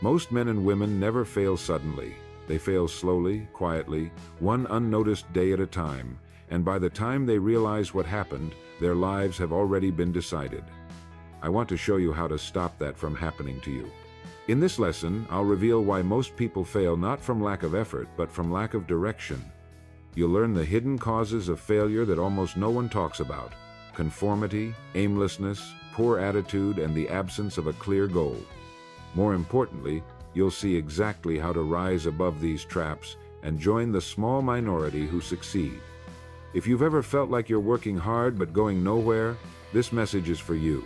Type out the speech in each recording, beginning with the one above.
Most men and women never fail suddenly. They fail slowly, quietly, one unnoticed day at a time, and by the time they realize what happened, their lives have already been decided. I want to show you how to stop that from happening to you. In this lesson, I'll reveal why most people fail not from lack of effort, but from lack of direction. You'll learn the hidden causes of failure that almost no one talks about: conformity, aimlessness, poor attitude, and the absence of a clear goal. More importantly, you'll see exactly how to rise above these traps and join the small minority who succeed. If you've ever felt like you're working hard but going nowhere, this message is for you.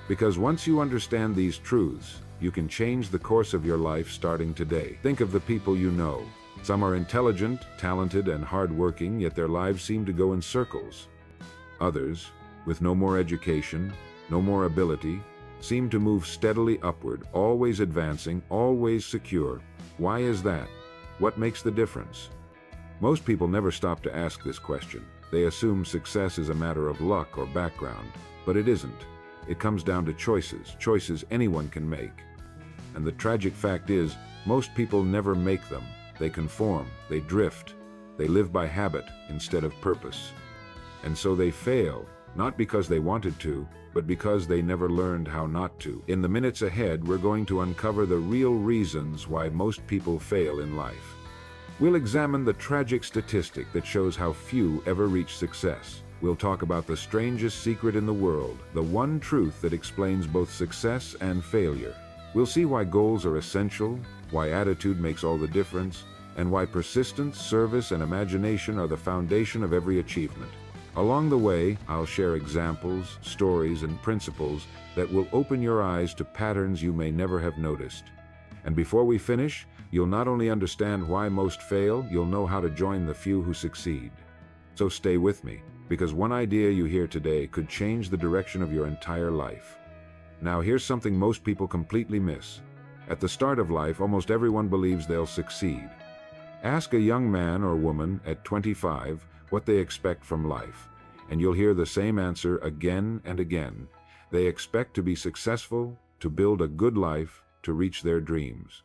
Because once you understand these truths, you can change the course of your life starting today. Think of the people you know. Some are intelligent, talented, and hardworking, yet their lives seem to go in circles. Others, with no more education, no more ability, seem to move steadily upward, always advancing, always secure. Why is that? What makes the difference? Most people never stop to ask this question. They assume success is a matter of luck or background, but it isn't. It comes down to choices anyone can make. And the tragic fact is, most people never make them. They conform, they drift, they live by habit instead of purpose. And so they fail, not because they wanted to, but because they never learned how not to. In the minutes ahead, we're going to uncover the real reasons why most people fail in life. We'll examine the tragic statistic that shows how few ever reach success. We'll talk about the strangest secret in the world, the one truth that explains both success and failure. We'll see why goals are essential, why attitude makes all the difference, and why persistence, service, and imagination are the foundation of every achievement. Along the way, I'll share examples, stories, and principles that will open your eyes to patterns you may never have noticed. And before we finish, you'll not only understand why most fail, you'll know how to join the few who succeed. So stay with me, because one idea you hear today could change the direction of your entire life. Now here's something most people completely miss. At the start of life, almost everyone believes they'll succeed. Ask a young man or woman at 25 what they expect from life, and you'll hear the same answer again and again. They expect to be successful, to build a good life, to reach their dreams.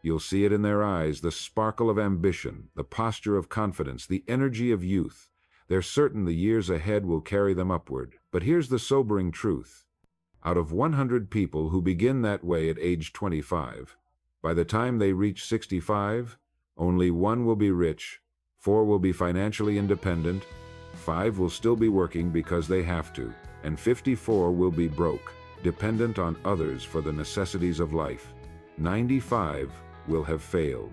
You'll see it in their eyes, the sparkle of ambition, the posture of confidence, the energy of youth. They're certain the years ahead will carry them upward. But here's the sobering truth. Out of 100 people who begin that way at age 25, by the time they reach 65, only 1 will be rich, 4 will be financially independent, 5 will still be working because they have to, and 54 will be broke, dependent on others for the necessities of life. 95 will have failed.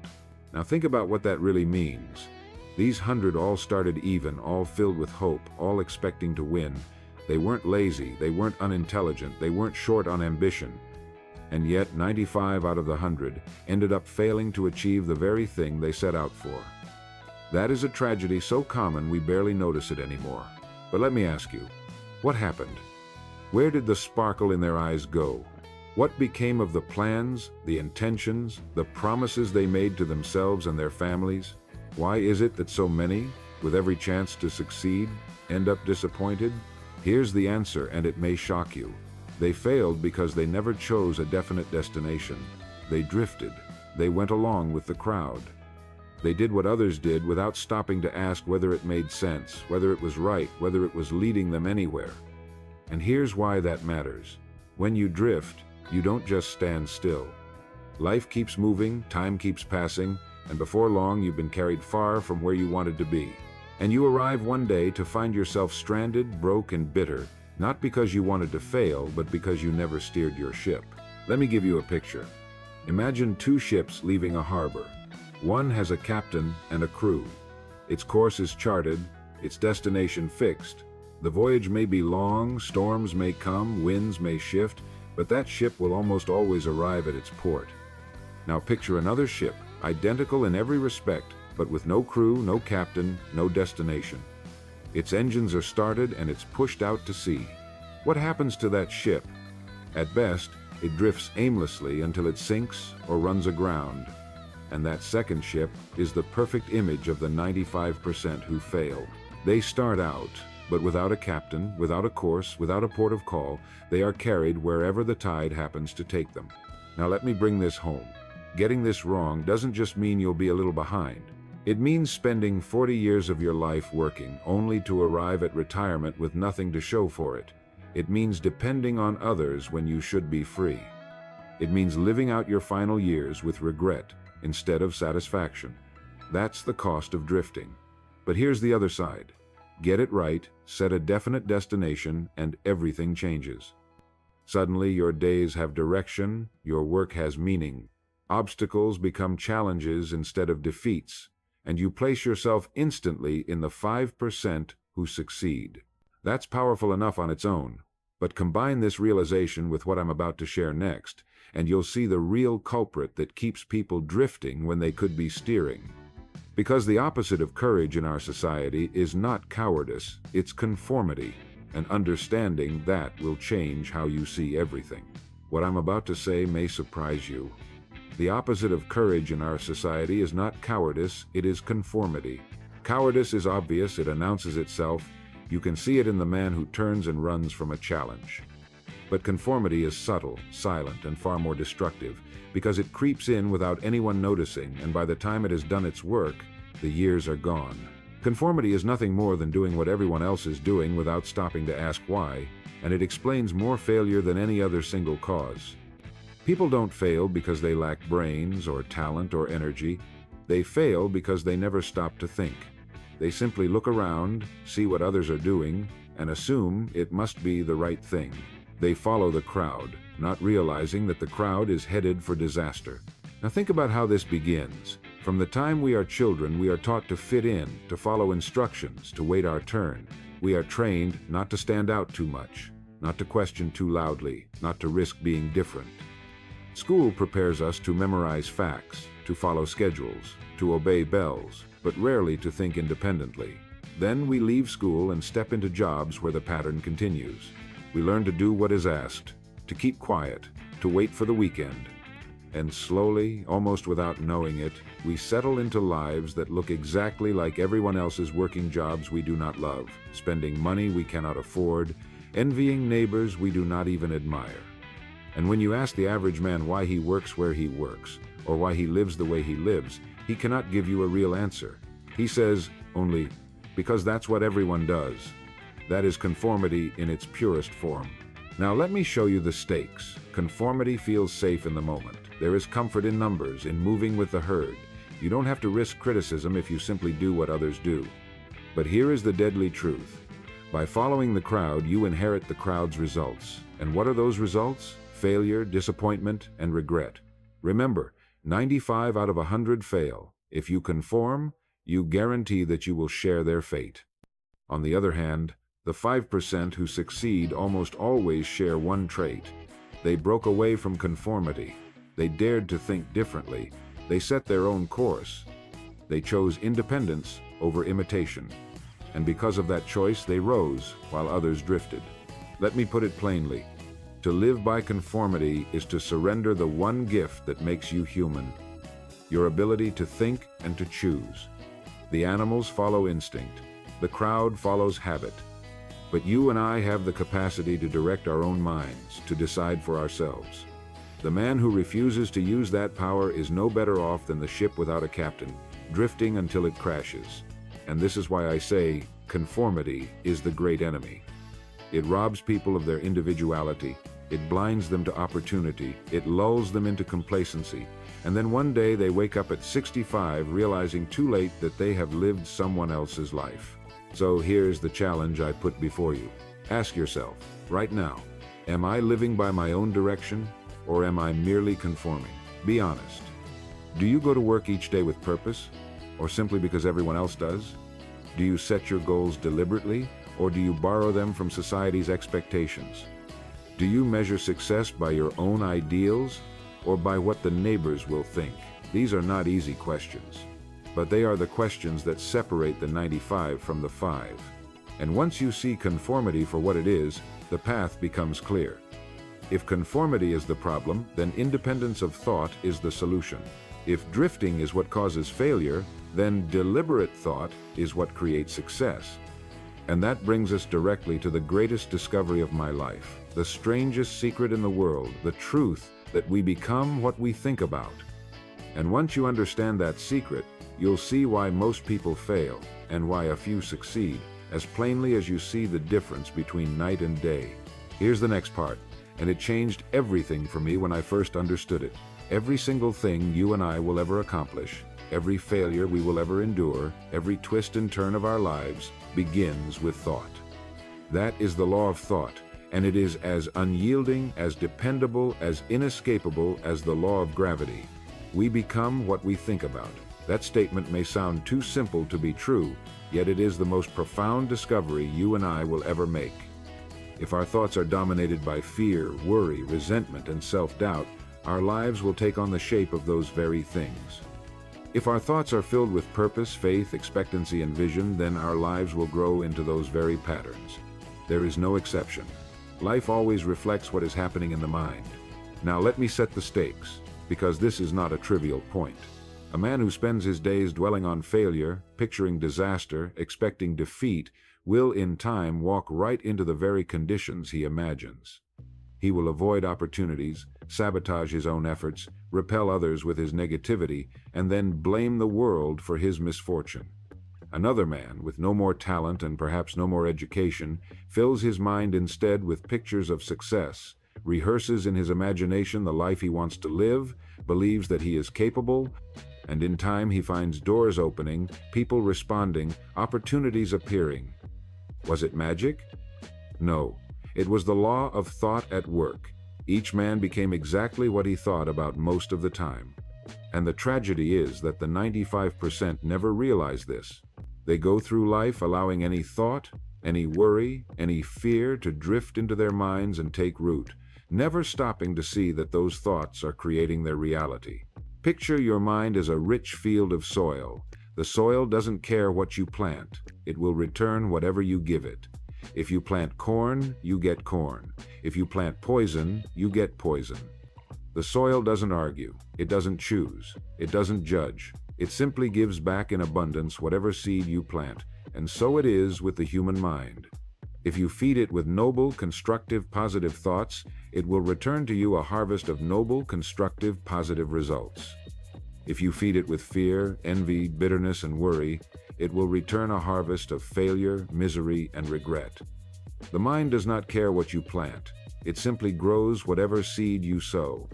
Now think about what that really means. These 100 all started even, all filled with hope, all expecting to win. They weren't lazy, they weren't unintelligent, they weren't short on ambition. And yet 95 out of the 100 ended up failing to achieve the very thing they set out for. That is a tragedy so common we barely notice it anymore. But let me ask you, what happened? Where did the sparkle in their eyes go? What became of the plans, the intentions, the promises they made to themselves and their families? Why is it that so many, with every chance to succeed, end up disappointed? Here's the answer, and it may shock you. They failed because they never chose a definite destination. They drifted. They went along with the crowd. They did what others did without stopping to ask whether it made sense, whether it was right, whether it was leading them anywhere. And here's why that matters. When you drift, you don't just stand still. Life keeps moving, time keeps passing, and before long you've been carried far from where you wanted to be. And you arrive one day to find yourself stranded, broke, and bitter, not because you wanted to fail, but because you never steered your ship. Let me give you a picture. Imagine 2 ships leaving a harbor. One has a captain and a crew. Its course is charted, its destination fixed. The voyage may be long, storms may come, winds may shift, but that ship will almost always arrive at its port. Now picture another ship, identical in every respect, but with no crew, no captain, no destination. Its engines are started and it's pushed out to sea. What happens to that ship? At best, it drifts aimlessly until it sinks or runs aground. And that second ship is the perfect image of the 95% who fail. They start out, but without a captain, without a course, without a port of call, they are carried wherever the tide happens to take them. Now let me bring this home. Getting this wrong doesn't just mean you'll be a little behind. It means spending 40 years of your life working only to arrive at retirement with nothing to show for it. It means depending on others when you should be free. It means living out your final years with regret instead of satisfaction. That's the cost of drifting. But here's the other side. Get it right, set a definite destination, and everything changes. Suddenly, your days have direction, your work has meaning. Obstacles become challenges instead of defeats, and you place yourself instantly in the 5% who succeed. That's powerful enough on its own, but combine this realization with what I'm about to share next, and you'll see the real culprit that keeps people drifting when they could be steering. Because the opposite of courage in our society is not cowardice, it's conformity, and understanding that will change how you see everything. What I'm about to say may surprise you. The opposite of courage in our society is not cowardice, it is conformity. Cowardice is obvious, it announces itself. You can see it in the man who turns and runs from a challenge. But conformity is subtle, silent, and far more destructive, because it creeps in without anyone noticing, and by the time it has done its work, the years are gone. Conformity is nothing more than doing what everyone else is doing without stopping to ask why, and it explains more failure than any other single cause. People don't fail because they lack brains or talent or energy. They fail because they never stop to think. They simply look around, see what others are doing, and assume it must be the right thing. They follow the crowd, not realizing that the crowd is headed for disaster. Now think about how this begins. From the time we are children, we are taught to fit in, to follow instructions, to wait our turn. We are trained not to stand out too much, not to question too loudly, not to risk being different. School prepares us to memorize facts, to follow schedules, to obey bells, but rarely to think independently. Then we leave school and step into jobs where the pattern continues. We learn to do what is asked, to keep quiet, to wait for the weekend. And slowly, almost without knowing it, we settle into lives that look exactly like everyone else's working jobs we do not love, spending money we cannot afford, envying neighbors we do not even admire. And when you ask the average man why he works where he works, or why he lives the way he lives, he cannot give you a real answer. He says only, because that's what everyone does. That is conformity in its purest form. Now let me show you the stakes. Conformity feels safe in the moment. There is comfort in numbers, in moving with the herd. You don't have to risk criticism if you simply do what others do. But here is the deadly truth. By following the crowd, you inherit the crowd's results. And what are those results? Failure, disappointment, and regret. Remember, 95 out of 100 fail. If you conform, you guarantee that you will share their fate. On the other hand, the 5% who succeed almost always share one trait. They broke away from conformity. They dared to think differently. They set their own course. They chose independence over imitation. And because of that choice, they rose while others drifted. Let me put it plainly. To live by conformity is to surrender the one gift that makes you human. Your ability to think and to choose. The animals follow instinct. The crowd follows habit. But you and I have the capacity to direct our own minds, to decide for ourselves. The man who refuses to use that power is no better off than the ship without a captain, drifting until it crashes. And this is why I say, conformity is the great enemy. It robs people of their individuality, it blinds them to opportunity, it lulls them into complacency, and then one day they wake up at 65 realizing too late that they have lived someone else's life. So here's the challenge I put before you. Ask yourself, right now, am I living by my own direction, or am I merely conforming? Be honest. Do you go to work each day with purpose, or simply because everyone else does? Do you set your goals deliberately, or do you borrow them from society's expectations? Do you measure success by your own ideals, or by what the neighbors will think? These are not easy questions, but they are the questions that separate the 95 from the 5. And once you see conformity for what it is, the path becomes clear. If conformity is the problem, then independence of thought is the solution. If drifting is what causes failure, then deliberate thought is what creates success. And that brings us directly to the greatest discovery of my life, the strangest secret in the world, the truth that we become what we think about. And once you understand that secret, you'll see why most people fail and why a few succeed, as plainly as you see the difference between night and day. Here's the next part, and it changed everything for me when I first understood it. Every single thing you and I will ever accomplish, every failure we will ever endure, every twist and turn of our lives begins with thought. That is the law of thought, and it is as unyielding, as dependable, as inescapable as the law of gravity. We become what we think about. That statement may sound too simple to be true, yet it is the most profound discovery you and I will ever make. If our thoughts are dominated by fear, worry, resentment, and self-doubt, our lives will take on the shape of those very things. If our thoughts are filled with purpose, faith, expectancy, and vision, then our lives will grow into those very patterns. There is no exception. Life always reflects what is happening in the mind. Now let me set the stakes, because this is not a trivial point. A man who spends his days dwelling on failure, picturing disaster, expecting defeat, will in time walk right into the very conditions he imagines. He will avoid opportunities, sabotage his own efforts, repel others with his negativity, and then blame the world for his misfortune. Another man, with no more talent and perhaps no more education, fills his mind instead with pictures of success, rehearses in his imagination the life he wants to live, believes that he is capable, and in time he finds doors opening, people responding, opportunities appearing. Was it magic? No. It was the law of thought at work. Each man became exactly what he thought about most of the time. And the tragedy is that the 95% never realize this. They go through life allowing any thought, any worry, any fear to drift into their minds and take root, never stopping to see that those thoughts are creating their reality. Picture your mind as a rich field of soil. The soil doesn't care what you plant. It will return whatever you give it. If you plant corn, you get corn. If you plant poison, you get poison. The soil doesn't argue. It doesn't choose. It doesn't judge. It simply gives back in abundance whatever seed you plant, and so it is with the human mind. If you feed it with noble, constructive, positive thoughts, it will return to you a harvest of noble, constructive, positive results. If you feed it with fear, envy, bitterness, and worry, it will return a harvest of failure, misery, and regret. The mind does not care what you plant. It simply grows whatever seed you sow.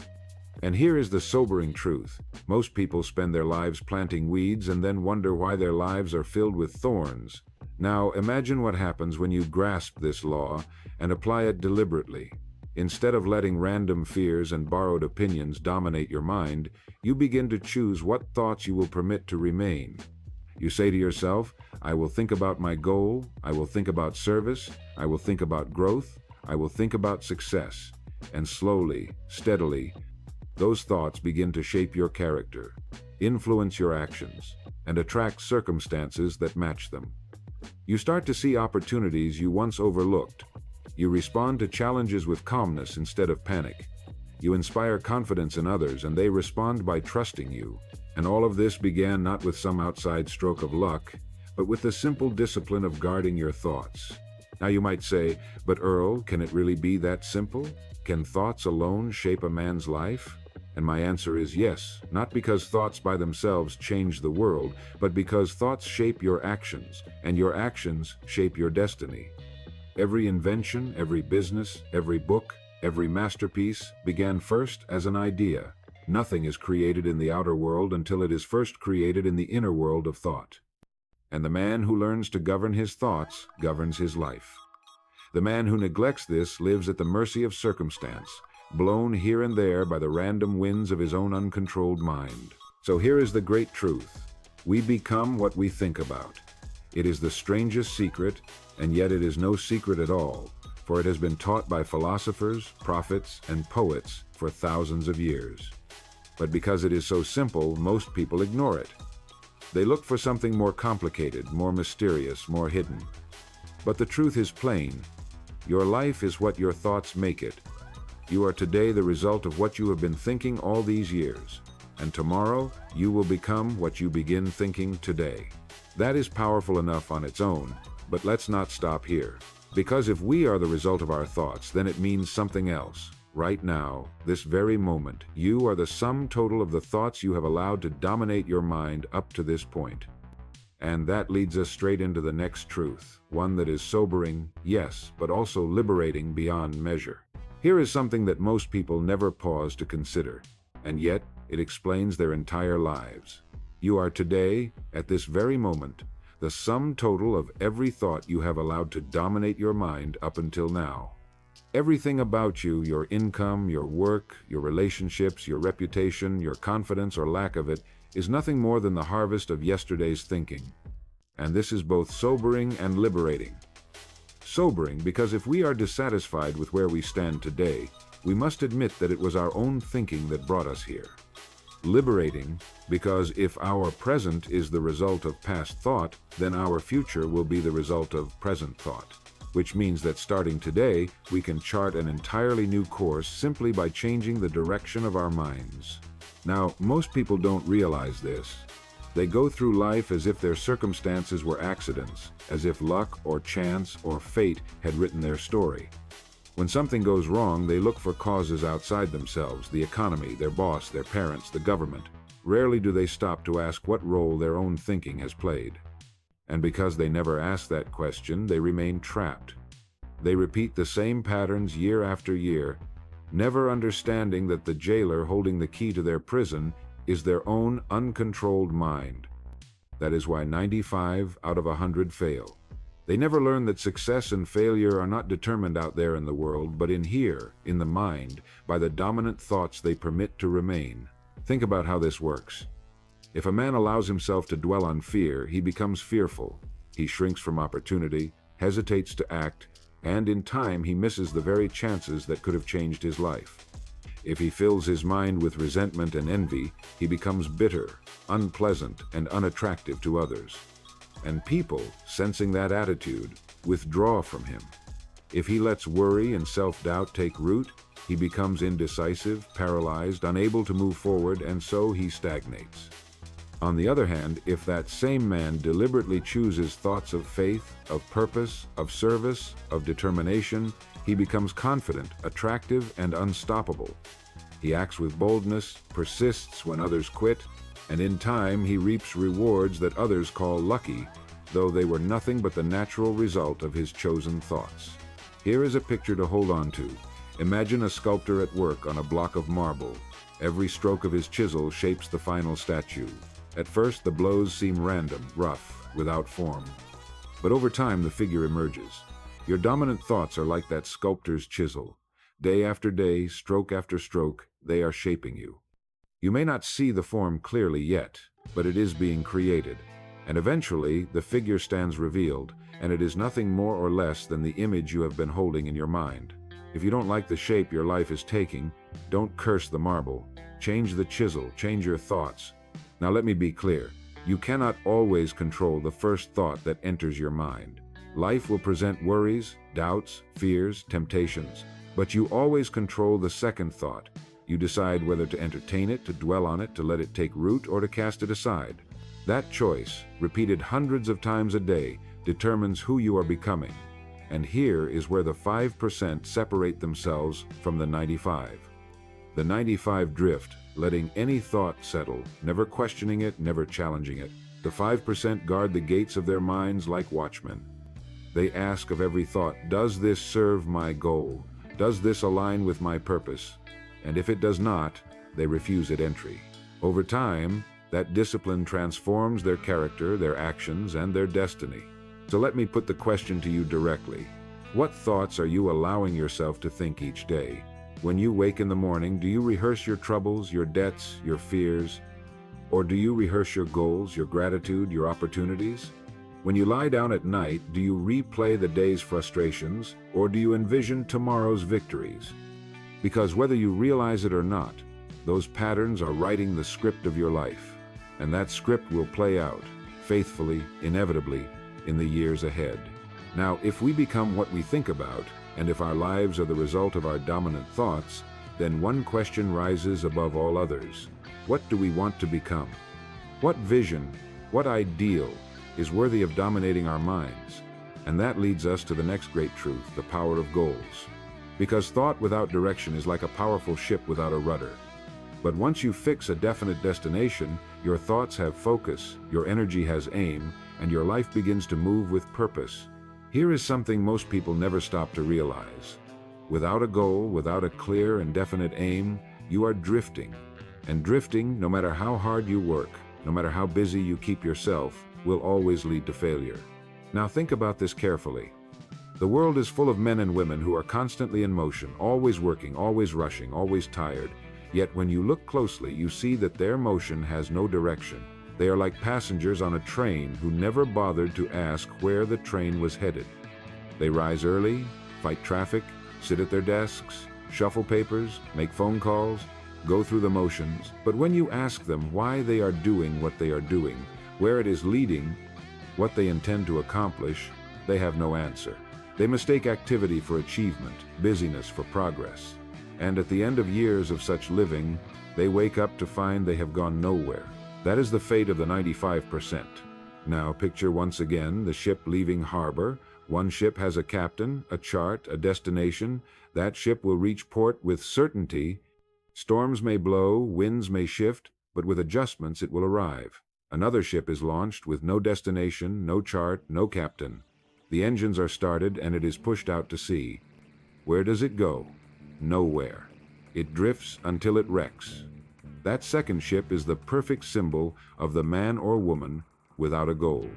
And here is the sobering truth. Most people spend their lives planting weeds and then wonder why their lives are filled with thorns. Now, imagine what happens when you grasp this law and apply it deliberately. Instead of letting random fears and borrowed opinions dominate your mind, you begin to choose what thoughts you will permit to remain. You say to yourself, I will think about my goal, I will think about service, I will think about growth, I will think about success. And slowly, steadily, those thoughts begin to shape your character, influence your actions, and attract circumstances that match them. You start to see opportunities you once overlooked. You respond to challenges with calmness instead of panic. You inspire confidence in others, and they respond by trusting you. And all of this began not with some outside stroke of luck, but with the simple discipline of guarding your thoughts. Now you might say, but Earl, can it really be that simple? Can thoughts alone shape a man's life? And my answer is yes, not because thoughts by themselves change the world, but because thoughts shape your actions, and your actions shape your destiny. Every invention, every business, every book, every masterpiece began first as an idea. Nothing is created in the outer world until it is first created in the inner world of thought. And the man who learns to govern his thoughts governs his life. The man who neglects this lives at the mercy of circumstance, blown here and there by the random winds of his own uncontrolled mind. So here is the great truth. We become what we think about. It is the strangest secret, and yet it is no secret at all, for it has been taught by philosophers, prophets, and poets for thousands of years. But because it is so simple, most people ignore it. They look for something more complicated, more mysterious, more hidden. But the truth is plain. Your life is what your thoughts make it. You are today the result of what you have been thinking all these years. And tomorrow, you will become what you begin thinking today. That is powerful enough on its own, but let's not stop here. Because if we are the result of our thoughts, then it means something else. Right now, this very moment, you are the sum total of the thoughts you have allowed to dominate your mind up to this point. And that leads us straight into the next truth, one that is sobering, yes, but also liberating beyond measure. Here is something that most people never pause to consider, and yet it explains their entire lives. You are today, at this very moment, the sum total of every thought you have allowed to dominate your mind up until now. Everything about you, your income, your work, your relationships, your reputation, your confidence or lack of it, is nothing more than the harvest of yesterday's thinking. And this is both sobering and liberating. Sobering because if we are dissatisfied with where we stand today, we must admit that it was our own thinking that brought us here. Liberating because if our present is the result of past thought, then our future will be the result of present thought. Which means that starting today, we can chart an entirely new course simply by changing the direction of our minds. Now, most people don't realize this. They go through life as if their circumstances were accidents, as if luck or chance or fate had written their story. When something goes wrong, they look for causes outside themselves, the economy, their boss, their parents, the government. Rarely do they stop to ask what role their own thinking has played. And because they never ask that question, they remain trapped. They repeat the same patterns year after year, never understanding that the jailer holding the key to their prison is their own uncontrolled mind. That is why 95 out of 100 fail. They never learn that success and failure are not determined out there in the world, but in here, in the mind, by the dominant thoughts they permit to remain. Think about how this works. If a man allows himself to dwell on fear, he becomes fearful. He shrinks from opportunity, hesitates to act, and in time he misses the very chances that could have changed his life. If he fills his mind with resentment and envy, he becomes bitter, unpleasant, and unattractive to others. And people, sensing that attitude, withdraw from him. If he lets worry and self-doubt take root, he becomes indecisive, paralyzed, unable to move forward, and so he stagnates. On the other hand, if that same man deliberately chooses thoughts of faith, of purpose, of service, of determination, he becomes confident, attractive, and unstoppable. He acts with boldness, persists when others quit, and in time he reaps rewards that others call lucky, though they were nothing but the natural result of his chosen thoughts. Here is a picture to hold on to. Imagine a sculptor at work on a block of marble. Every stroke of his chisel shapes the final statue. At first, the blows seem random, rough, without form. But over time, the figure emerges. Your dominant thoughts are like that sculptor's chisel. Day after day, stroke after stroke, they are shaping you. You may not see the form clearly yet, but it is being created. And eventually, the figure stands revealed, and it is nothing more or less than the image you have been holding in your mind. If you don't like the shape your life is taking, don't curse the marble. Change the chisel, change your thoughts. Now let me be clear, you cannot always control the first thought that enters your mind. Life will present worries, doubts, fears, temptations, but you always control the second thought. You decide whether to entertain it, to dwell on it, to let it take root, or to cast it aside. That choice, repeated hundreds of times a day, determines who you are becoming. And here is where the 5% separate themselves from the 95. The 95 drift, letting any thought settle, never questioning it, never challenging it. The 5% guard the gates of their minds like watchmen. They ask of every thought, does this serve my goal? Does this align with my purpose? And if it does not, they refuse it entry. Over time, that discipline transforms their character, their actions, and their destiny. So let me put the question to you directly. What thoughts are you allowing yourself to think each day? When you wake in the morning, do you rehearse your troubles, your debts, your fears? Or do you rehearse your goals, your gratitude, your opportunities? When you lie down at night, do you replay the day's frustrations, or do you envision tomorrow's victories? Because whether you realize it or not, those patterns are writing the script of your life, and that script will play out, faithfully, inevitably, in the years ahead. Now, if we become what we think about, and if our lives are the result of our dominant thoughts, then one question rises above all others. What do we want to become? What vision, what ideal is worthy of dominating our minds? And that leads us to the next great truth, the power of goals. Because thought without direction is like a powerful ship without a rudder. But once you fix a definite destination, your thoughts have focus, your energy has aim, and your life begins to move with purpose. Here is something most people never stop to realize. Without a goal, without a clear and definite aim, you are drifting. And drifting, no matter how hard you work, no matter how busy you keep yourself, will always lead to failure. Now think about this carefully. The world is full of men and women who are constantly in motion, always working, always rushing, always tired. Yet when you look closely, you see that their motion has no direction. They are like passengers on a train who never bothered to ask where the train was headed. They rise early, fight traffic, sit at their desks, shuffle papers, make phone calls, go through the motions. But when you ask them why they are doing what they are doing, where it is leading, what they intend to accomplish, they have no answer. They mistake activity for achievement, busyness for progress. And at the end of years of such living, they wake up to find they have gone nowhere. That is the fate of the 95%. Now picture once again the ship leaving harbor. One ship has a captain, a chart, a destination. That ship will reach port with certainty. Storms may blow, winds may shift, but with adjustments it will arrive. Another ship is launched with no destination, no chart, no captain. The engines are started and it is pushed out to sea. Where does it go? Nowhere. It drifts until it wrecks. That second ship is the perfect symbol of the man or woman without a goal.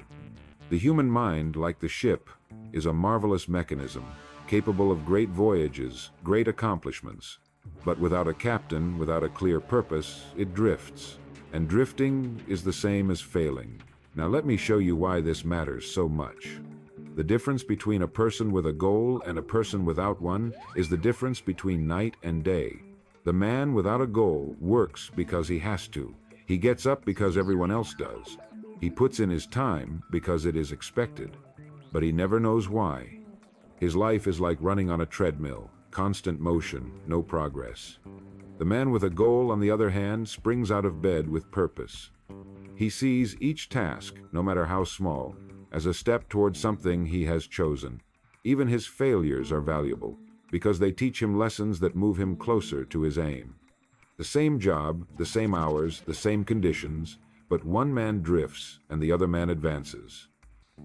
The human mind, like the ship, is a marvelous mechanism, capable of great voyages, great accomplishments. But without a captain, without a clear purpose, it drifts. And drifting is the same as failing. Now let me show you why this matters so much. The difference between a person with a goal and a person without one is the difference between night and day. The man without a goal works because he has to. He gets up because everyone else does. He puts in his time because it is expected. But he never knows why. His life is like running on a treadmill, constant motion, no progress. The man with a goal, on the other hand, springs out of bed with purpose. He sees each task, no matter how small, as a step towards something he has chosen. Even his failures are valuable, because they teach him lessons that move him closer to his aim. The same job, the same hours, the same conditions, but one man drifts and the other man advances.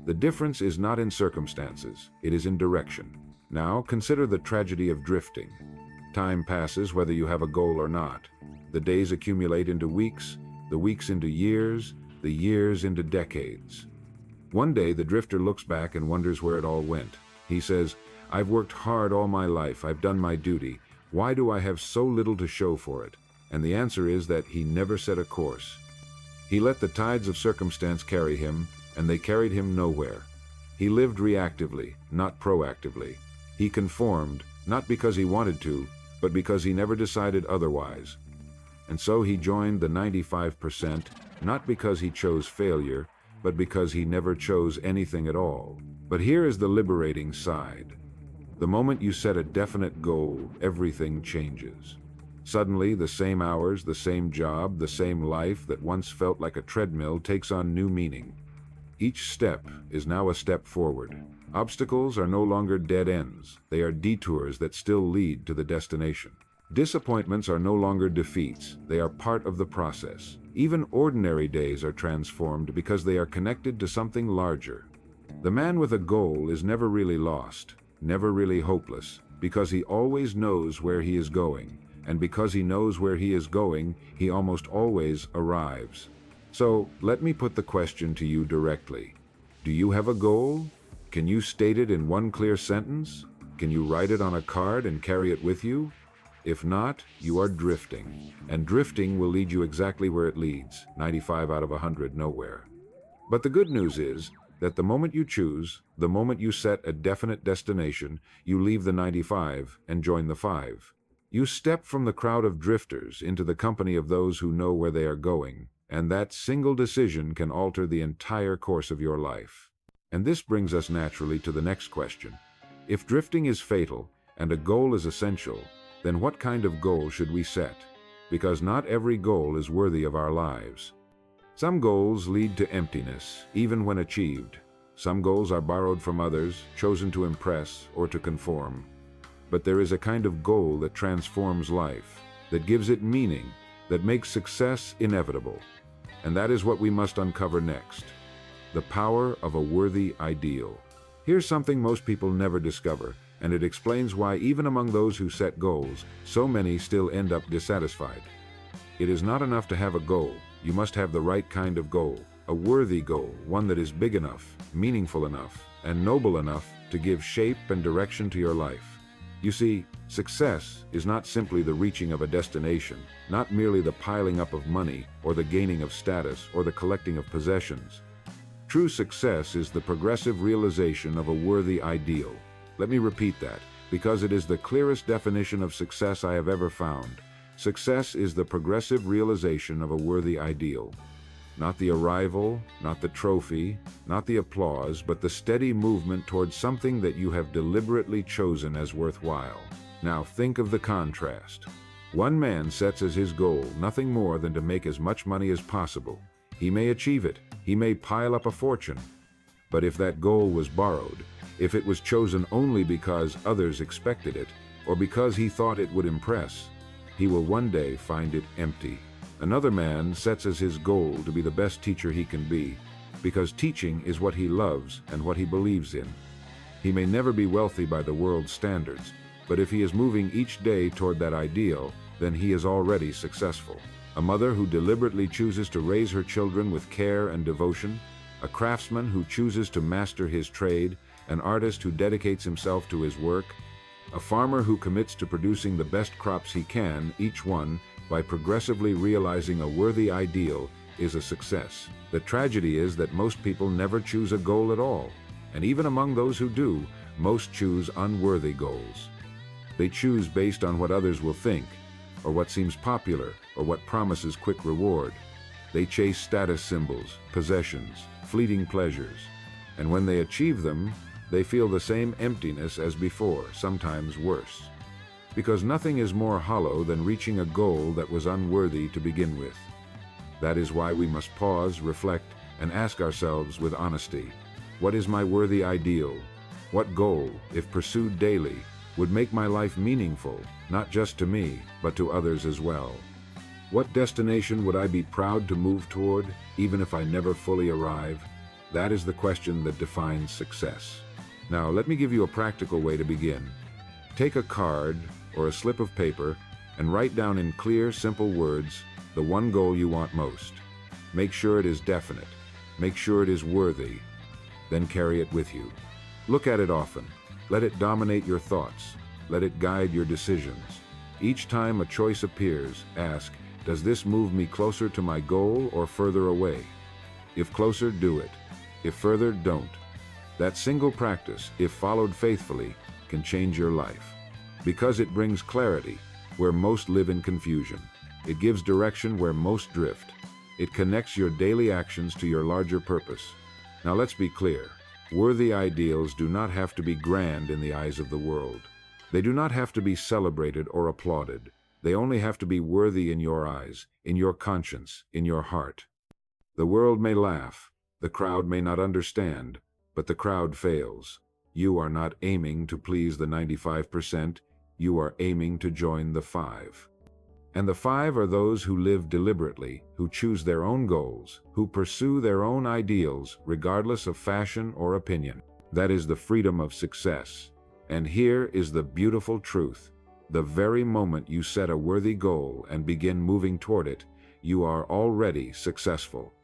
The difference is not in circumstances, it is in direction. Now consider the tragedy of drifting. Time passes whether you have a goal or not. The days accumulate into weeks, the weeks into years, the years into decades. One day the drifter looks back and wonders where it all went. He says, "I've worked hard all my life, I've done my duty. Why do I have so little to show for it?" And the answer is that he never set a course. He let the tides of circumstance carry him, and they carried him nowhere. He lived reactively, not proactively. He conformed, not because he wanted to, but because he never decided otherwise. And so he joined the 95%, not because he chose failure, but because he never chose anything at all. But here is the liberating side. The moment you set a definite goal, everything changes. Suddenly, the same hours, the same job, the same life that once felt like a treadmill takes on new meaning. Each step is now a step forward. Obstacles are no longer dead ends. They are detours that still lead to the destination. Disappointments are no longer defeats. They are part of the process. Even ordinary days are transformed because they are connected to something larger. The man with a goal is never really lost, never really hopeless, because he always knows where he is going. And because he knows where he is going, he almost always arrives. So, let me put the question to you directly. Do you have a goal? Can you state it in one clear sentence? Can you write it on a card and carry it with you? If not, you are drifting. And drifting will lead you exactly where it leads, 95 out of 100 nowhere. But the good news is that the moment you choose, the moment you set a definite destination, you leave the 95 and join the 5. You step from the crowd of drifters into the company of those who know where they are going, and that single decision can alter the entire course of your life. And this brings us naturally to the next question. If drifting is fatal and a goal is essential, then what kind of goal should we set? Because not every goal is worthy of our lives. Some goals lead to emptiness, even when achieved. Some goals are borrowed from others, chosen to impress or to conform. but there is a kind of goal that transforms life, that gives it meaning, that makes success inevitable. And that is what we must uncover next: the power of a worthy ideal. Here's something most people never discover, and it explains why even among those who set goals, so many still end up dissatisfied. It is not enough to have a goal. You must have the right kind of goal, a worthy goal, one that is big enough, meaningful enough, and noble enough to give shape and direction to your life. You see, success is not simply the reaching of a destination, not merely the piling up of money, or the gaining of status, or the collecting of possessions. True success is the progressive realization of a worthy ideal. Let me repeat that, because it is the clearest definition of success I have ever found. Success is the progressive realization of a worthy ideal. Not the arrival, not the trophy, not the applause, but the steady movement towards something that you have deliberately chosen as worthwhile. Now think of the contrast. One man sets as his goal nothing more than to make as much money as possible. He may achieve it, he may pile up a fortune. But if that goal was borrowed, if it was chosen only because others expected it, or because he thought it would impress, he will one day find it empty. Another man sets as his goal to be the best teacher he can be, because teaching is what he loves and what he believes in. He may never be wealthy by the world's standards, but if he is moving each day toward that ideal, then he is already successful. A mother who deliberately chooses to raise her children with care and devotion, a craftsman who chooses to master his trade, an artist who dedicates himself to his work, a farmer who commits to producing the best crops he can, each one, by progressively realizing a worthy ideal, is a success. The tragedy is that most people never choose a goal at all, and even among those who do, most choose unworthy goals. They choose based on what others will think, or what seems popular, or what promises quick reward. They chase status symbols, possessions, fleeting pleasures, and when they achieve them, they feel the same emptiness as before, sometimes worse. Because nothing is more hollow than reaching a goal that was unworthy to begin with. That is why we must pause, reflect, and ask ourselves with honesty: what is my worthy ideal? What goal, if pursued daily, would make my life meaningful, not just to me, but to others as well? What destination would I be proud to move toward, even if I never fully arrive? That is the question that defines success. Now, let me give you a practical way to begin. Take a card or a slip of paper and write down in clear, simple words the one goal you want most. Make sure it is definite. Make sure it is worthy. Then carry it with you. Look at it often. Let it dominate your thoughts. Let it guide your decisions. Each time a choice appears, ask, does this move me closer to my goal or further away? If closer, do it. If further, don't. That single practice, if followed faithfully, can change your life. Because it brings clarity where most live in confusion. It gives direction where most drift. It connects your daily actions to your larger purpose. Now let's be clear. Worthy ideals do not have to be grand in the eyes of the world. They do not have to be celebrated or applauded. They only have to be worthy in your eyes, in your conscience, in your heart. The world may laugh. The crowd may not understand. But the crowd fails. You are not aiming to please the 95%, you are aiming to join the 5. And the 5 are those who live deliberately, who choose their own goals, who pursue their own ideals, regardless of fashion or opinion. That is the freedom of success. And here is the beautiful truth. The very moment you set a worthy goal and begin moving toward it, you are already successful.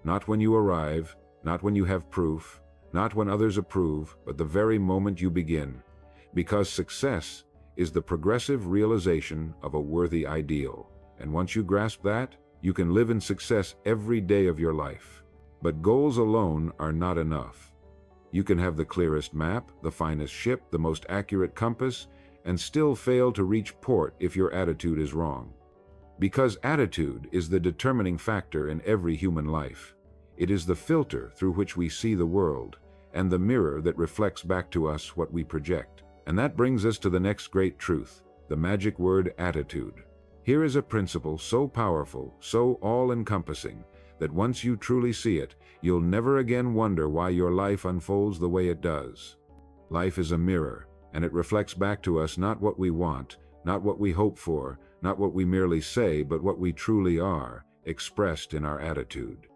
Not when you arrive, not when you have proof, not when others approve, but the very moment you begin. Because success is the progressive realization of a worthy ideal. And once you grasp that, you can live in success every day of your life. But goals alone are not enough. You can have the clearest map, the finest ship, the most accurate compass, and still fail to reach port if your attitude is wrong. Because attitude is the determining factor in every human life. It is the filter through which we see the world, and the mirror that reflects back to us what we project. And that brings us to the next great truth, the magic word attitude. Here is a principle so powerful, so all-encompassing, that once you truly see it, you'll never again wonder why your life unfolds the way it does. Life is a mirror, and it reflects back to us not what we want, not what we hope for, not what we merely say, but what we truly are, expressed in our attitude.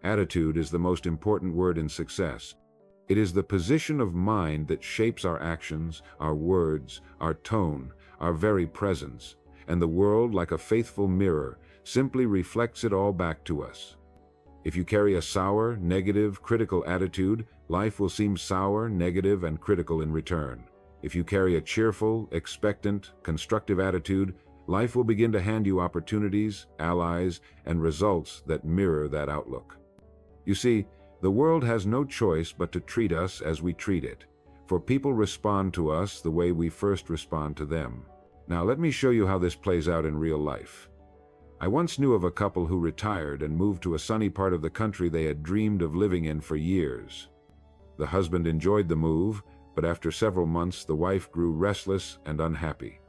Attitude is the most important word in success. It is the position of mind that shapes our actions, our words, our tone, our very presence, and the world, like a faithful mirror, simply reflects it all back to us. If you carry a sour, negative, critical attitude, life will seem sour, negative, and critical in return. If you carry a cheerful, expectant, constructive attitude, life will begin to hand you opportunities, allies, and results that mirror that outlook. You see, the world has no choice but to treat us as we treat it, for people respond to us the way we first respond to them. Now let me show you how this plays out in real life. I once knew of a couple who retired and moved to a sunny part of the country they had dreamed of living in for years. The husband enjoyed the move, but after several months the wife grew restless and unhappy.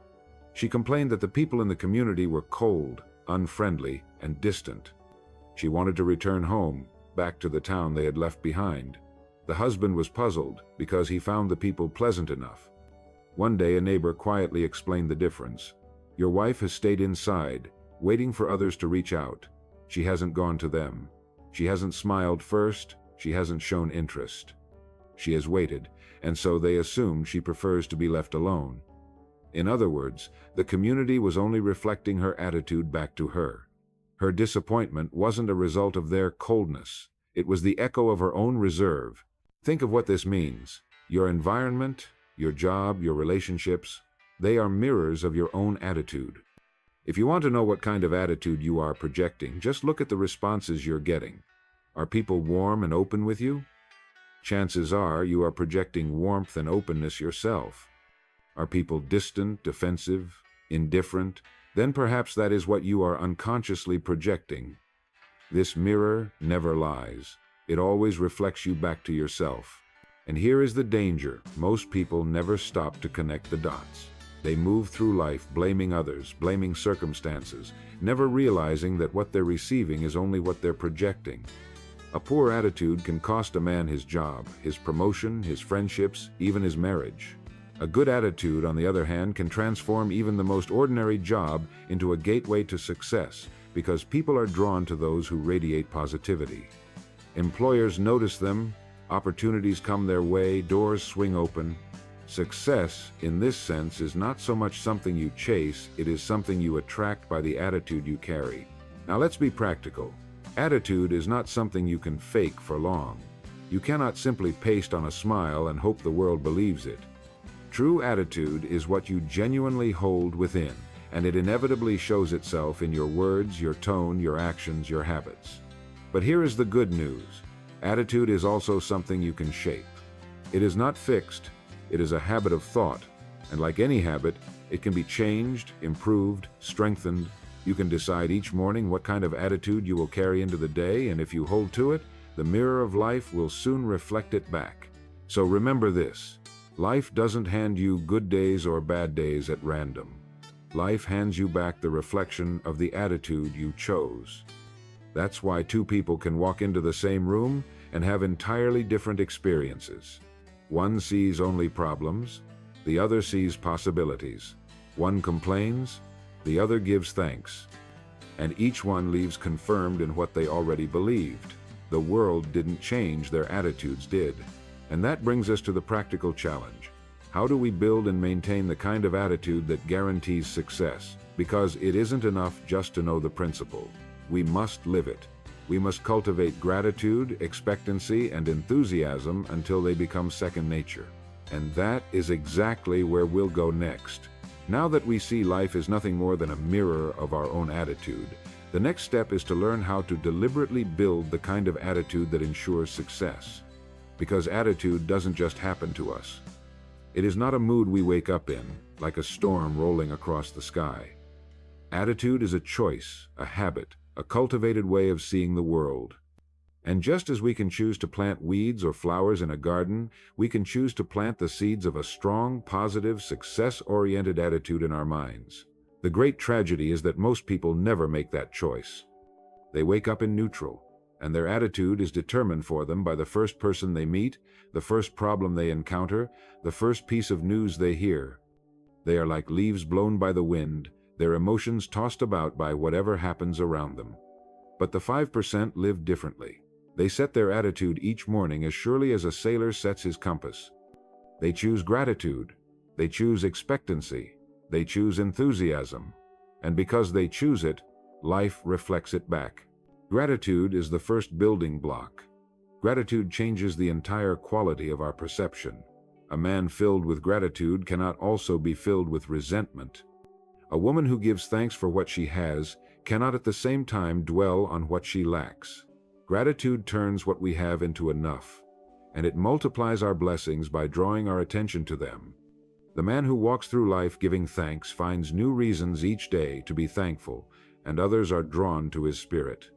She complained that the people in the community were cold, unfriendly, and distant. She wanted to return home, back to the town they had left behind. The husband was puzzled because he found the people pleasant enough. One day a neighbor quietly explained the difference. "Your wife has stayed inside, waiting for others to reach out. She hasn't gone to them. She hasn't smiled first, she hasn't shown interest. She has waited, and so they assume she prefers to be left alone." In other words, the community was only reflecting her attitude back to her. Her disappointment wasn't a result of their coldness. It was the echo of her own reserve. Think of what this means. Your environment, your job, your relationships, they are mirrors of your own attitude. If you want to know what kind of attitude you are projecting, just look at the responses you're getting. Are people warm and open with you? Chances are you are projecting warmth and openness yourself. Are people distant, defensive, indifferent? Then perhaps that is what you are unconsciously projecting. This mirror never lies. It always reflects you back to yourself. And here is the danger. Most people never stop to connect the dots. They move through life blaming others, blaming circumstances, never realizing that what they're receiving is only what they're projecting. A poor attitude can cost a man his job, his promotion, his friendships, even his marriage. A good attitude, on the other hand, can transform even the most ordinary job into a gateway to success, because people are drawn to those who radiate positivity. Employers notice them, opportunities come their way, doors swing open. Success, in this sense, is not so much something you chase, it is something you attract by the attitude you carry. Now let's be practical. Attitude is not something you can fake for long. You cannot simply paste on a smile and hope the world believes it. True attitude is what you genuinely hold within, and it inevitably shows itself in your words, your tone, your actions, your habits. But here is the good news. Attitude is also something you can shape. It is not fixed. It is a habit of thought, and like any habit, it can be changed, improved, strengthened. You can decide each morning what kind of attitude you will carry into the day, and if you hold to it, the mirror of life will soon reflect it back. So remember this. Life doesn't hand you good days or bad days at random. Life hands you back the reflection of the attitude you chose. That's why two people can walk into the same room and have entirely different experiences. One sees only problems, the other sees possibilities. One complains, the other gives thanks. And each one leaves confirmed in what they already believed. The world didn't change, their attitudes did. And that brings us to the practical challenge. How do we build and maintain the kind of attitude that guarantees success? Because it isn't enough just to know the principle. We must live it. We must cultivate gratitude, expectancy, and enthusiasm until they become second nature. And that is exactly where we'll go next. Now that we see life is nothing more than a mirror of our own attitude, the next step is to learn how to deliberately build the kind of attitude that ensures success. Because attitude doesn't just happen to us. It is not a mood we wake up in, like a storm rolling across the sky. Attitude is a choice, a habit, a cultivated way of seeing the world. And just as we can choose to plant weeds or flowers in a garden, we can choose to plant the seeds of a strong, positive, success-oriented attitude in our minds. The great tragedy is that most people never make that choice. They wake up in neutral. and their attitude is determined for them by the first person they meet, the first problem they encounter, the first piece of news they hear. They are like leaves blown by the wind, their emotions tossed about by whatever happens around them. But the 5% live differently. They set their attitude each morning as surely as a sailor sets his compass. They choose gratitude. They choose expectancy. They choose enthusiasm. And because they choose it, life reflects it back. Gratitude is the first building block. Gratitude changes the entire quality of our perception. A man filled with gratitude cannot also be filled with resentment. A woman who gives thanks for what she has cannot at the same time dwell on what she lacks. Gratitude turns what we have into enough, and it multiplies our blessings by drawing our attention to them. The man who walks through life giving thanks finds new reasons each day to be thankful, and others are drawn to his spirit.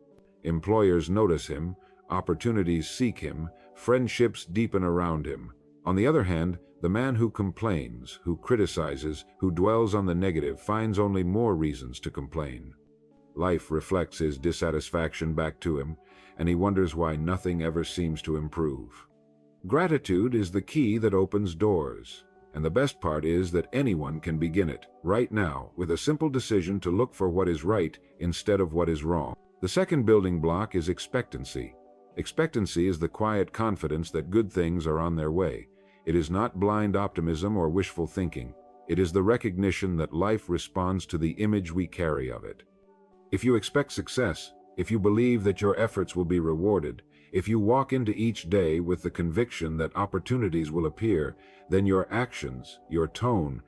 Employers notice him, opportunities seek him, friendships deepen around him. On the other hand, the man who complains, who criticizes, who dwells on the negative finds only more reasons to complain. Life reflects his dissatisfaction back to him, and he wonders why nothing ever seems to improve. Gratitude is the key that opens doors, and the best part is that anyone can begin it, right now, with a simple decision to look for what is right instead of what is wrong. The second building block is expectancy. Expectancy is the quiet confidence that good things are on their way. It is not blind optimism or wishful thinking. It is the recognition that life responds to the image we carry of it. If you expect success, if you believe that your efforts will be rewarded, if you walk into each day with the conviction that opportunities will appear, then your actions, your tone,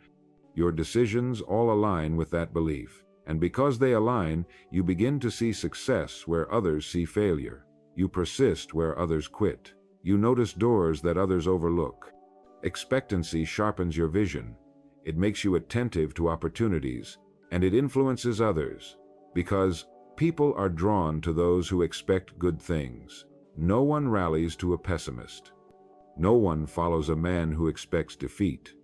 your decisions all align with that belief. And because they align, you begin to see success where others see failure. You persist where others quit. You notice doors that others overlook. Expectancy sharpens your vision. It makes you attentive to opportunities, and it influences others, because people are drawn to those who expect good things. No one rallies to a pessimist. No one follows a man who expects defeat.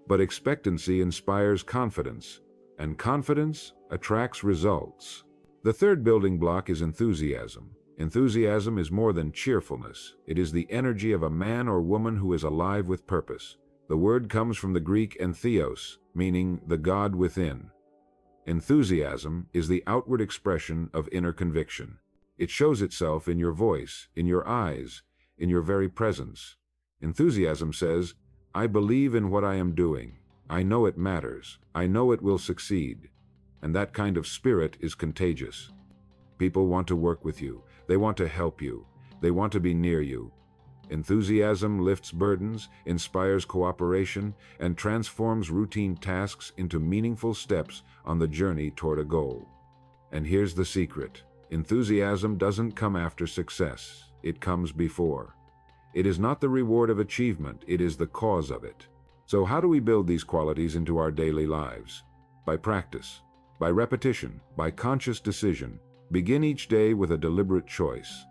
But expectancy inspires confidence, and confidence attracts results. The third building block is enthusiasm. Enthusiasm is more than cheerfulness. It is the energy of a man or woman who is alive with purpose. The word comes from the Greek entheos, meaning the God within. Enthusiasm is the outward expression of inner conviction. It shows itself in your voice, in your eyes, in your very presence. Enthusiasm says, I believe in what I am doing. I know it matters. I know it will succeed. And that kind of spirit is contagious. People want to work with you. They want to help you. They want to be near you. Enthusiasm lifts burdens, inspires cooperation, and transforms routine tasks into meaningful steps on the journey toward a goal. And here's the secret. Enthusiasm doesn't come after success. It comes before. It is not the reward of achievement. It is the cause of it. So how do we build these qualities into our daily lives? By practice, by repetition, by conscious decision. Begin each day with a deliberate choice.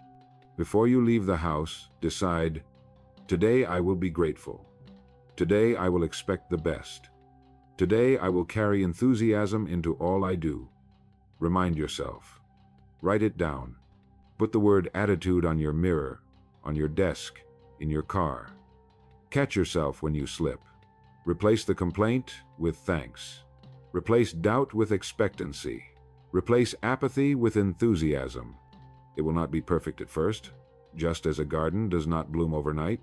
Before you leave the house, decide, today I will be grateful. Today I will expect the best. Today I will carry enthusiasm into all I do. Remind yourself. Write it down. Put the word attitude on your mirror, on your desk, in your car. Catch yourself when you slip. Replace the complaint with thanks. Replace doubt with expectancy. Replace apathy with enthusiasm. It will not be perfect at first, just as a garden does not bloom overnight.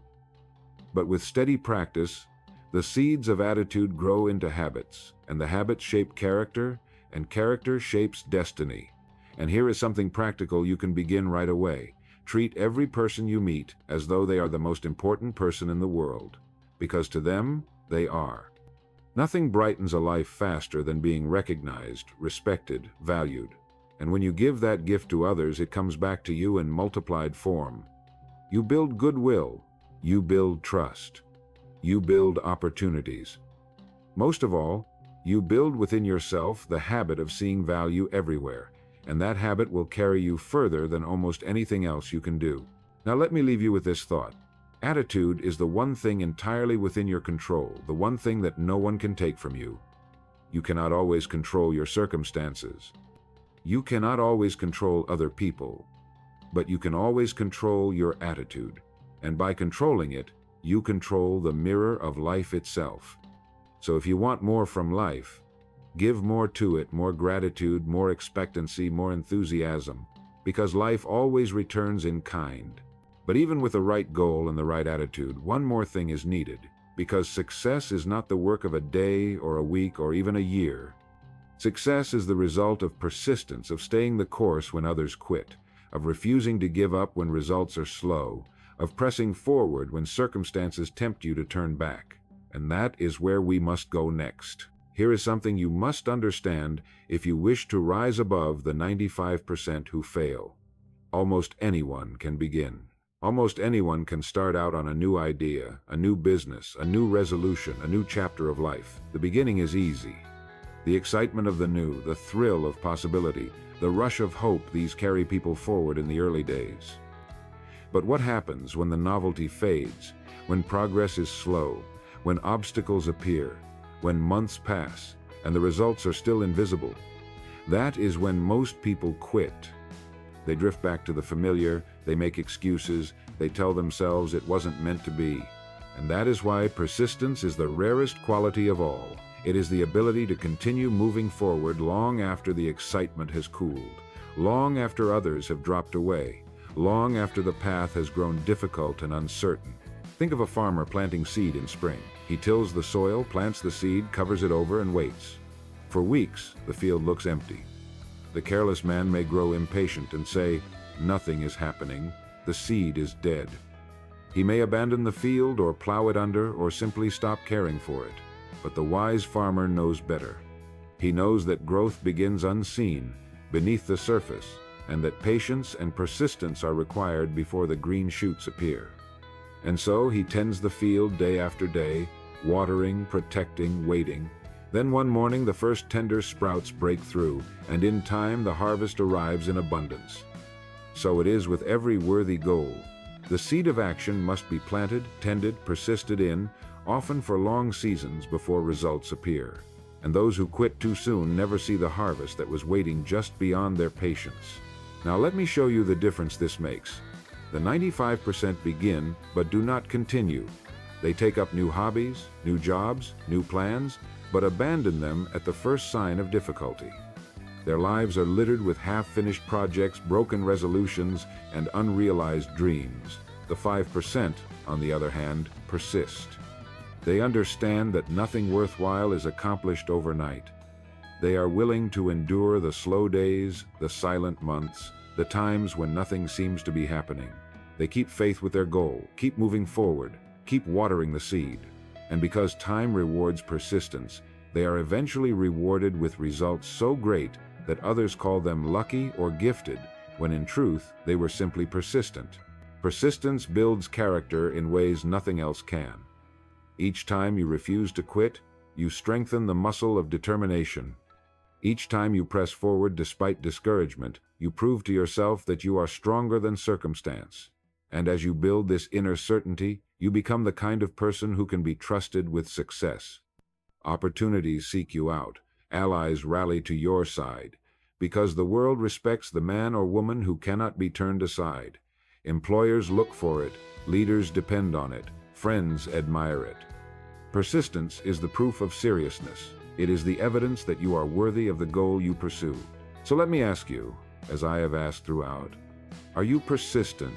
But with steady practice, the seeds of attitude grow into habits, and the habits shape character, and character shapes destiny. And here is something practical you can begin right away. Treat every person you meet as though they are the most important person in the world, because to them, they are. Nothing brightens a life faster than being recognized, respected, valued. And when you give that gift to others, it comes back to you in multiplied form. You build goodwill. You build trust. You build opportunities. Most of all, you build within yourself the habit of seeing value everywhere, and that habit will carry you further than almost anything else you can do. Now let me leave you with this thought. Attitude is the one thing entirely within your control, the one thing that no one can take from you. You cannot always control your circumstances. You cannot always control other people. but you can always control your attitude. And by controlling it, you control the mirror of life itself. So if you want more from life, give more to it, more gratitude, more expectancy, more enthusiasm, because life always returns in kind. But even with the right goal and the right attitude, one more thing is needed, because success is not the work of a day or a week or even a year. Success is the result of persistence, of staying the course when others quit, of refusing to give up when results are slow, of pressing forward when circumstances tempt you to turn back. And that is where we must go next. Here is something you must understand if you wish to rise above the 95% who fail. Almost anyone can begin. Almost anyone can start out on a new idea, a new business, a new resolution, a new chapter of life. The beginning is easy. The excitement of the new, the thrill of possibility, the rush of hope, these carry people forward in the early days. But what happens when the novelty fades, when progress is slow, when obstacles appear, when months pass, and the results are still invisible? That is when most people quit. They drift back to the familiar, they make excuses, they tell themselves it wasn't meant to be. And that is why persistence is the rarest quality of all. It is the ability to continue moving forward long after the excitement has cooled, long after others have dropped away, long after the path has grown difficult and uncertain. Think of a farmer planting seed in spring. He tills the soil, plants the seed, covers it over, and waits. For weeks, the field looks empty. The careless man may grow impatient and say, "Nothing is happening, the seed is dead." He may abandon the field or plow it under or simply stop caring for it. But the wise farmer knows better. He knows that growth begins unseen, beneath the surface, and that patience and persistence are required before the green shoots appear. And so he tends the field day after day, watering, protecting, waiting. Then one morning the first tender sprouts break through, and in time the harvest arrives in abundance. So it is with every worthy goal. The seed of action must be planted, tended, persisted in, often for long seasons before results appear. And those who quit too soon never see the harvest that was waiting just beyond their patience. Now let me show you the difference this makes. The 95% begin, but do not continue. They take up new hobbies, new jobs, new plans, but abandon them at the first sign of difficulty. Their lives are littered with half-finished projects, broken resolutions, and unrealized dreams. The 5%, on the other hand, persist. They understand that nothing worthwhile is accomplished overnight. They are willing to endure the slow days, the silent months, the times when nothing seems to be happening. They keep faith with their goal, keep moving forward, keep watering the seed. And because time rewards persistence, they are eventually rewarded with results so great that others call them lucky or gifted, when in truth they were simply persistent. Persistence builds character in ways nothing else can. Each time you refuse to quit, you strengthen the muscle of determination. Each time you press forward despite discouragement, you prove to yourself that you are stronger than circumstance. And as you build this inner certainty, you become the kind of person who can be trusted with success. Opportunities seek you out, allies rally to your side, because the world respects the man or woman who cannot be turned aside. Employers look for it, leaders depend on it, friends admire it. Persistence is the proof of seriousness. It is the evidence that you are worthy of the goal you pursue. So let me ask you, as I have asked throughout, are you persistent?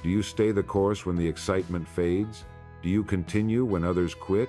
Do you stay the course when the excitement fades? Do you continue when others quit?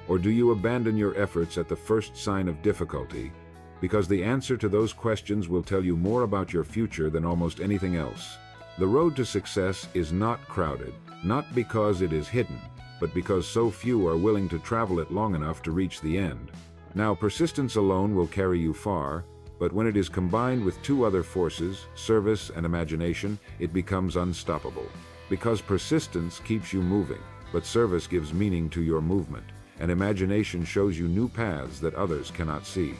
Or do you abandon your efforts at the first sign of difficulty? Because the answer to those questions will tell you more about your future than almost anything else. The road to success is not crowded, not because it is hidden, but because so few are willing to travel it long enough to reach the end. Now, persistence alone will carry you far, but when it is combined with two other forces, service and imagination, it becomes unstoppable. Because persistence keeps you moving, but service gives meaning to your movement, and imagination shows you new paths that others cannot see.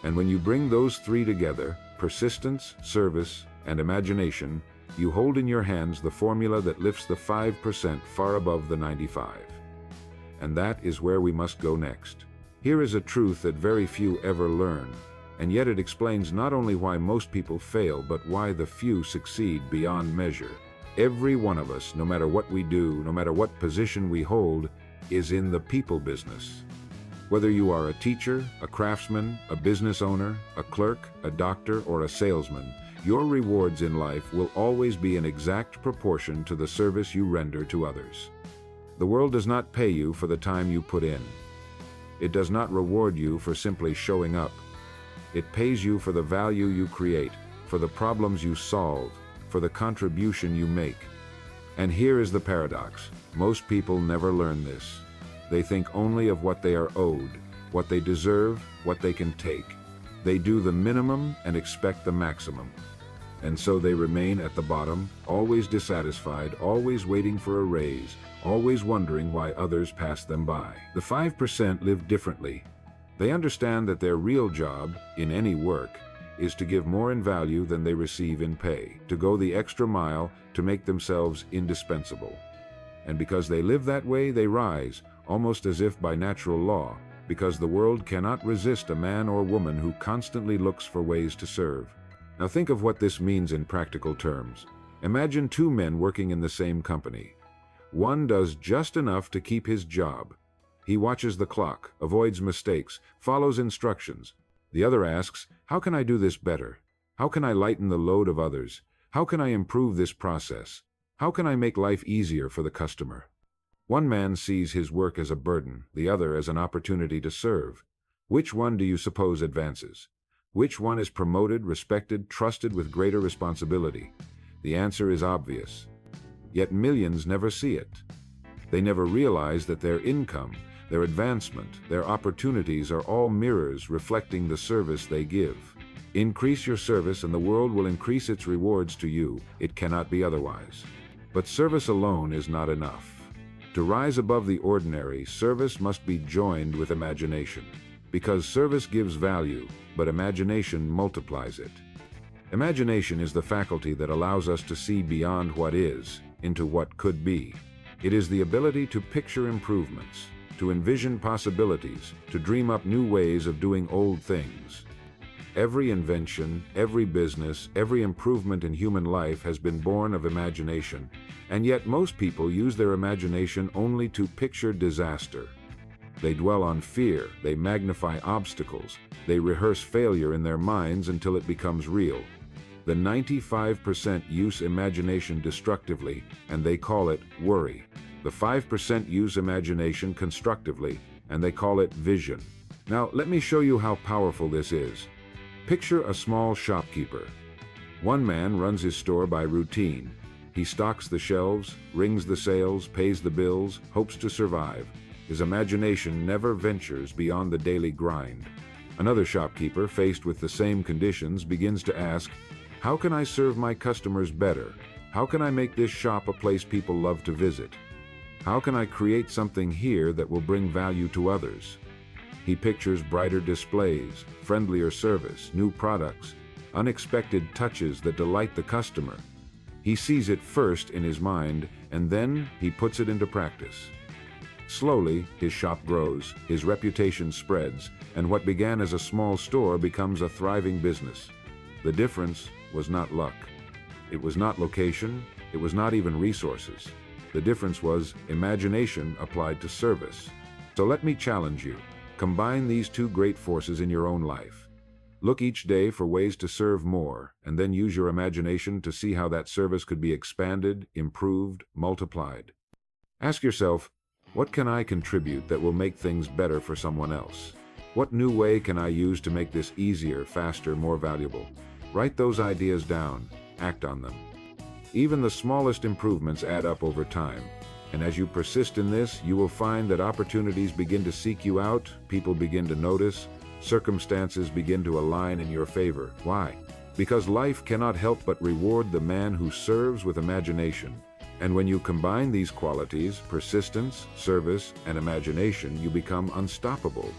And when you bring those three together, persistence, service, and imagination, you hold in your hands the formula that lifts the 5% far above the 95%. And that is where we must go next. Here is a truth that very few ever learn. And yet it explains not only why most people fail, but why the few succeed beyond measure. Every one of us, no matter what we do, no matter what position we hold, is in the people business. Whether you are a teacher, a craftsman, a business owner, a clerk, a doctor, or a salesman, your rewards in life will always be in exact proportion to the service you render to others. The world does not pay you for the time you put in. It does not reward you for simply showing up. It pays you for the value you create, for the problems you solve, for the contribution you make. And here is the paradox. Most people never learn this. They think only of what they are owed, what they deserve, what they can take. They do the minimum and expect the maximum. And so they remain at the bottom, always dissatisfied, always waiting for a raise, always wondering why others pass them by. The 5% live differently. They understand that their real job, in any work, is to give more in value than they receive in pay, to go the extra mile, to make themselves indispensable. And because they live that way, they rise, almost as if by natural law, because the world cannot resist a man or woman who constantly looks for ways to serve. Now think of what this means in practical terms. Imagine two men working in the same company. One does just enough to keep his job. He watches the clock, avoids mistakes, follows instructions. The other asks, how can I do this better? How can I lighten the load of others? How can I improve this process? How can I make life easier for the customer? One man sees his work as a burden, the other as an opportunity to serve. Which one do you suppose advances? Which one is promoted, respected, trusted with greater responsibility? The answer is obvious. Yet millions never see it. They never realize that their income, their advancement, their opportunities are all mirrors reflecting the service they give. Increase your service and the world will increase its rewards to you. It cannot be otherwise. But service alone is not enough. To rise above the ordinary, service must be joined with imagination. Because service gives value, but imagination multiplies it. Imagination is the faculty that allows us to see beyond what is, into what could be. It is the ability to picture improvements, to envision possibilities, to dream up new ways of doing old things. Every invention, every business, every improvement in human life has been born of imagination, and yet most people use their imagination only to picture disaster. They dwell on fear, they magnify obstacles, they rehearse failure in their minds until it becomes real. The 95% use imagination destructively, and they call it worry. The 5% use imagination constructively, and they call it vision. Now, let me show you how powerful this is. Picture a small shopkeeper. One man runs his store by routine. He stocks the shelves, rings the sales, pays the bills, hopes to survive. His imagination never ventures beyond the daily grind. Another shopkeeper, faced with the same conditions, begins to ask, how can I serve my customers better? How can I make this shop a place people love to visit? How can I create something here that will bring value to others? He pictures brighter displays, friendlier service, new products, unexpected touches that delight the customer. He sees it first in his mind, and then he puts it into practice. Slowly, his shop grows, his reputation spreads, and what began as a small store becomes a thriving business. The difference was not luck. It was not location. It was not even resources. The difference was imagination applied to service. So let me challenge you. Combine these two great forces in your own life. Look each day for ways to serve more, and then use your imagination to see how that service could be expanded, improved, multiplied. Ask yourself, what can I contribute that will make things better for someone else? What new way can I use to make this easier, faster, more valuable? Write those ideas down. Act on them. Even the smallest improvements add up over time. And as you persist in this, you will find that opportunities begin to seek you out, people begin to notice, circumstances begin to align in your favor. Why? Because life cannot help but reward the man who serves with imagination. And when you combine these qualities, persistence, service, and imagination, you become unstoppable.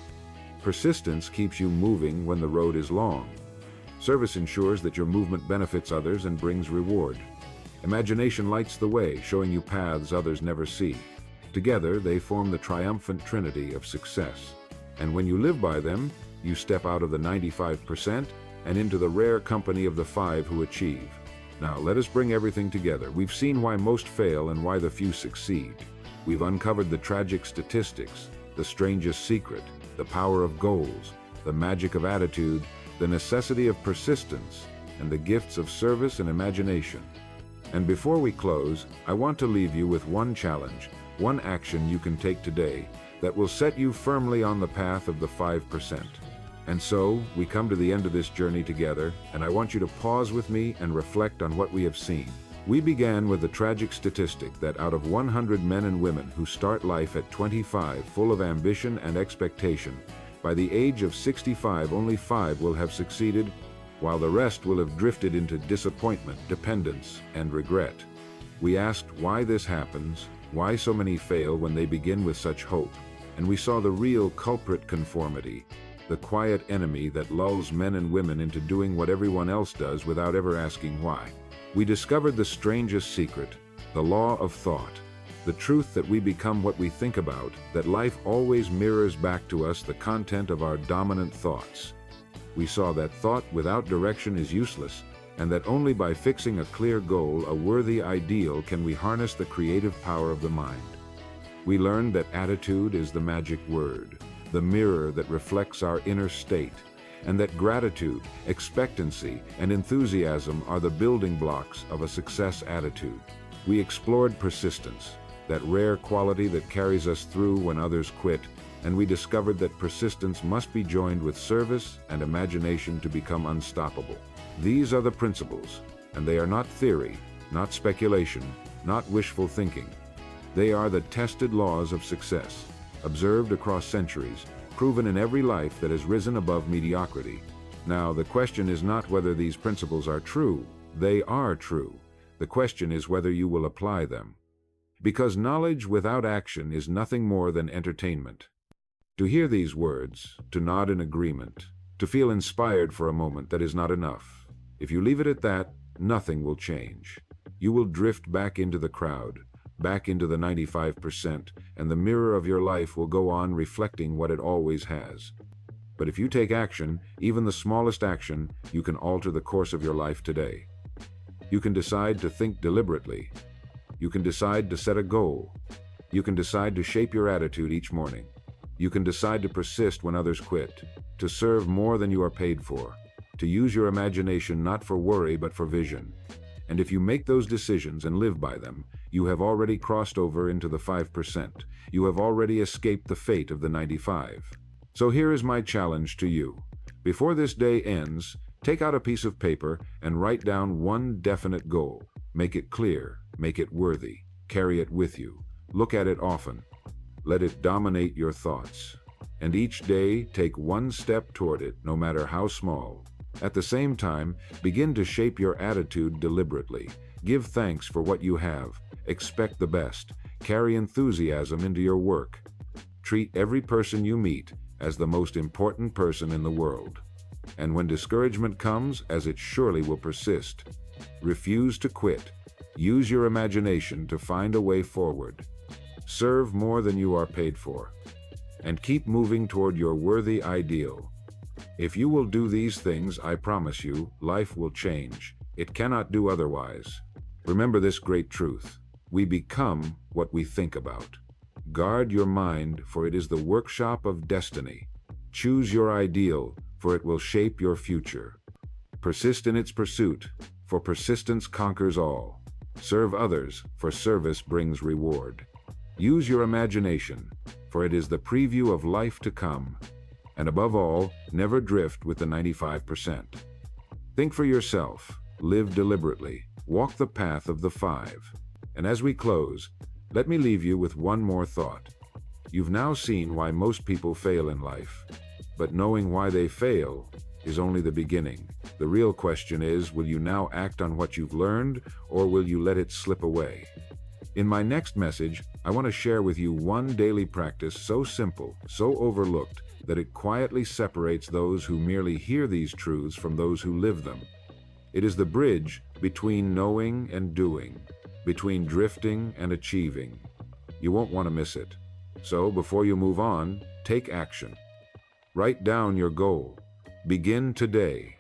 Persistence keeps you moving when the road is long. Service ensures that your movement benefits others and brings reward. Imagination lights the way, showing you paths others never see. Together, they form the triumphant trinity of success. And when you live by them, you step out of the 95% and into the rare company of the 5 who achieve. Now, let us bring everything together. We've seen why most fail and why the few succeed. We've uncovered the tragic statistics, the strangest secret, the power of goals, the magic of attitude, the necessity of persistence, and the gifts of service and imagination. And before we close, I want to leave you with one challenge, one action you can take today that will set you firmly on the path of the 5%. And so, we come to the end of this journey together, and I want you to pause with me and reflect on what we have seen. We began with the tragic statistic that out of 100 men and women who start life at 25 full of ambition and expectation, by the age of 65 only 5 will have succeeded, while the rest will have drifted into disappointment, dependence, and regret. We asked why this happens, why so many fail when they begin with such hope, and we saw the real culprit: conformity, the quiet enemy that lulls men and women into doing what everyone else does without ever asking why. We discovered the strangest secret, the law of thought, the truth that we become what we think about, that life always mirrors back to us the content of our dominant thoughts. We saw that thought without direction is useless, and that only by fixing a clear goal, a worthy ideal, can we harness the creative power of the mind. We learned that attitude is the magic word, the mirror that reflects our inner state, and that gratitude, expectancy, and enthusiasm are the building blocks of a success attitude. We explored persistence, that rare quality that carries us through when others quit, and we discovered that persistence must be joined with service and imagination to become unstoppable. These are the principles, and they are not theory, not speculation, not wishful thinking. They are the tested laws of success, observed across centuries, proven in every life that has risen above mediocrity. Now, the question is not whether these principles are true. They are true. The question is whether you will apply them. Because knowledge without action is nothing more than entertainment. To hear these words, to nod in agreement, to feel inspired for a moment, that is not enough. If you leave it at that, nothing will change. You will drift back into the crowd, back into the 95%, and the mirror of your life will go on reflecting what it always has. But if you take action, even the smallest action, you can alter the course of your life today. You can decide to think deliberately. You can decide to set a goal. You can decide to shape your attitude each morning. You can decide to persist when others quit, to serve more than you are paid for, to use your imagination not for worry but for vision. And if you make those decisions and live by them, you have already crossed over into the 5%. You have already escaped the fate of the 95. So here is my challenge to you. Before this day ends, take out a piece of paper and write down one definite goal. Make it clear, make it worthy, carry it with you. Look at it often. Let it dominate your thoughts. And each day, take one step toward it, no matter how small. At the same time, begin to shape your attitude deliberately. Give thanks for what you have. Expect the best. Carry enthusiasm into your work. Treat every person you meet as the most important person in the world. And when discouragement comes, as it surely will persist, refuse to quit. Use your imagination to find a way forward. Serve more than you are paid for. And keep moving toward your worthy ideal. If you will do these things, I promise you, life will change. It cannot do otherwise. Remember this great truth. We become what we think about. Guard your mind, for it is the workshop of destiny. Choose your ideal, for it will shape your future. Persist in its pursuit, for persistence conquers all. Serve others, for service brings reward. Use your imagination, for it is the preview of life to come. And above all, never drift with the 95%. Think for yourself, live deliberately, walk the path of the 5. And as we close, let me leave you with one more thought. You've now seen why most people fail in life, but knowing why they fail is only the beginning. The real question is, will you now act on what you've learned, or will you let it slip away? In my next message, I want to share with you one daily practice so simple, so overlooked, that it quietly separates those who merely hear these truths from those who live them. It is the bridge between knowing and doing, between drifting and achieving. You won't want to miss it. So, before you move on, take action. Write down your goal. Begin today.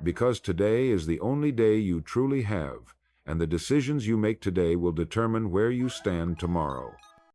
Because today is the only day you truly have, and the decisions you make today will determine where you stand tomorrow.